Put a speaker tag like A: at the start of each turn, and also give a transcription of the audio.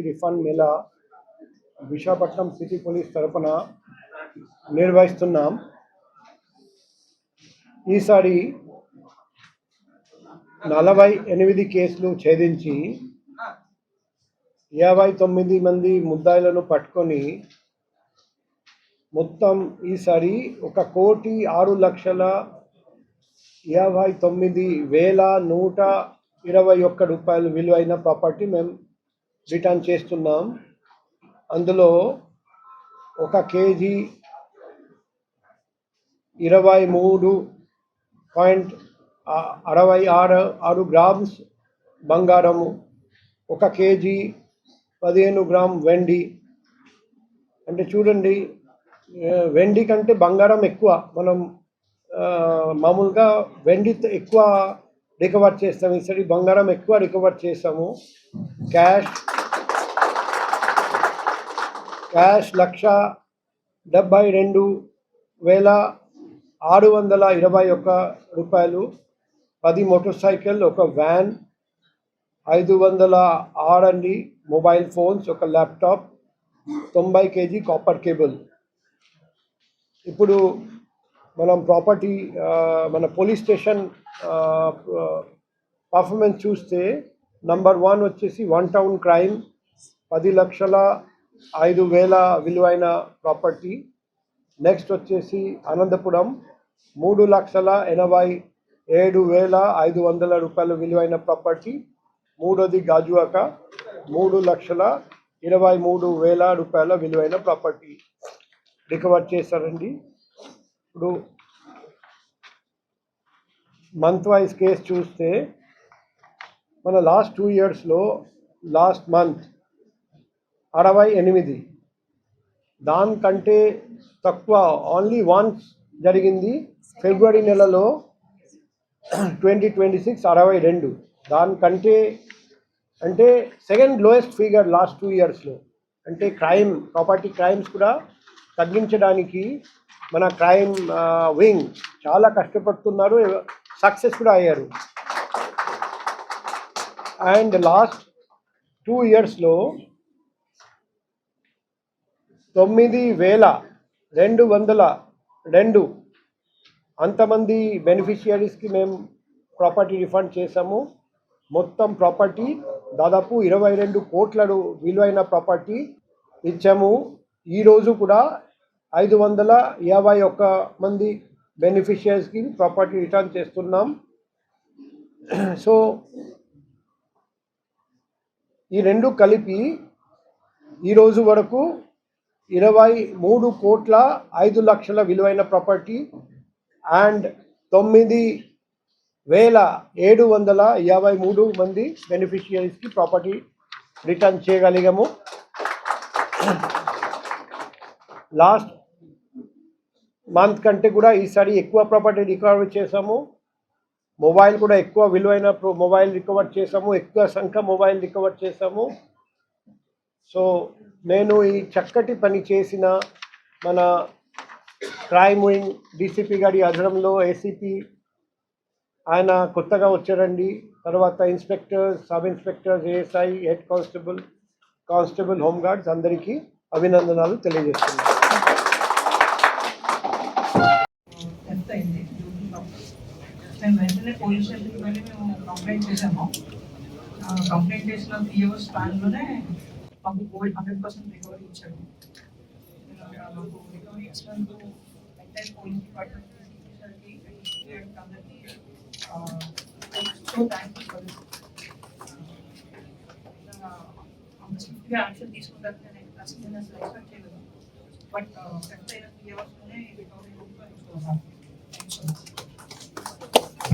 A: Refund Mela Visakhapatnam city police తరపున నిర్వహిస్తున్నాం. ఈసారి 48 కేసులు ఛేదించి 59 మంది ముద్దాయిలను పట్టుకొని మొత్తం ఈసారి 1,69,121 రూపాయలు విలువైన ప్రాపర్టీ మేము రిటర్న్ చేస్తున్నాం. అందులో 1 కేజీ 23.66 గ్రామ్స్ బంగారము, 1 కేజీ 15 గ్రామ్ వెండి. అంటే చూడండి, వెండి కంటే బంగారం ఎక్కువ. మనం మామూలుగా వెండి ఎక్కువ రికవర్ చేస్తాము, ఈసారి బంగారం ఎక్కువ రికవర్ చేస్తాము. క్యాష్ 1,72,621 రూపాయలు, 10 motor cycle, 1 van, 506 mobile phones, 1 laptop, 90 KG copper cable. ఇప్పుడు మనం ప్రాపర్టీ మన పోలీస్ స్టేషన్ పర్ఫార్మెన్స్ చూస్తే నంబర్ 1 వచ్చేసి 1 టౌన్ క్రైమ్ 10,05,000 విలువైన ప్రాపర్టీ. నెక్స్ట్ వచ్చేసి అనంతపురం 3,87,500 రూపాయల విలువైన ప్రాపర్టీ. మూడోది గాజువాక 3,23,000 రూపాయల విలువైన ప్రాపర్టీ రికవర్ చేశారండి. ఇప్పుడు మంత్ వైజ్ కేసు చూస్తే మన లాస్ట్ 2 ఇయర్స్లో లాస్ట్ మంత్ 68, దానికంటే తక్కువ ఓన్లీ వన్స్ జరిగింది ఫిబ్రవరి నెలలో 2026 62. దానికంటే అంటే సెకండ్ లోయెస్ట్ ఫిగర్ లాస్ట్ 2 ఇయర్స్లో. అంటే ప్రాపర్టీ క్రైమ్స్ కూడా తగ్గించడానికి మన క్రైమ్ వింగ్ చాలా కష్టపడుతున్నారు, సక్సెస్ కూడా అయ్యారు. అండ్ లాస్ట్ 2 ఇయర్స్లో 9,202 అంతమంది బెనిఫిషియరీస్కి మేము ప్రాపర్టీ రిఫండ్ చేసాము. మొత్తం ప్రాపర్టీ దాదాపు 22 కోట్ల విలువైన ప్రాపర్టీ ఇచ్చాము. ఈరోజు కూడా 551 మంది బెనిఫిషియరీస్కి ప్రాపర్టీ రిటర్న్ చేస్తున్నాం. సో ఈ రెండు కలిపి ఈరోజు వరకు 23,05,00,000 విలువైన ప్రాపర్టీ అండ్ 9,753 మంది బెనిఫిషియరీస్కి ప్రాపర్టీ రిటర్న్ చేయగలిగాము. లాస్ట్ మంత్ కంటే కూడా ఈసారి ఎక్కువ ప్రాపర్టీ రికవర్ చేసాము. మొబైల్ కూడా ఎక్కువ విలువైన మొబైల్ రికవర్ చేసాము, ఎక్కువ సంఖ్య మొబైల్ రికవర్ చేసాము. సో నేను ఈ చక్కటి పని చేసిన మన క్రైమ్ వింగ్ డీసీపీ గారి ఆధ్వర్యంలో ఏసీపీ ఆయన కొత్తగా వచ్చారండి, తర్వాత inspectors, sub inspectors, ASI, head constable, home guards అందరికీ అభినందనలు తెలియజేస్తున్నాను.
B: మేము వెంటనే పోలీస్ స్టేషన్కి వెళ్ళి మేము కంప్లైంట్ చేసాము. కంప్లైంట్ చేసిన 3 hours స్పాన్లోనే మాకు గోల్డ్ 100% రికవరీ ఇచ్చాడు. మాకు రికవరీ ఇచ్చినందుకు ఎంటైర్ పోలీస్ డిపార్ట్మెంట్ అందరికీ సో థ్యాంక్స్ ఫర్ దిస్. స్విఫ్ట్గా యాక్షన్ తీసుకుంటారని నేను అసలు ఎక్స్పెక్ట్ చేయలేదు. బట్ కరెక్ట్ అయిన 3 hours రికవరీ థ్యాంక్స్.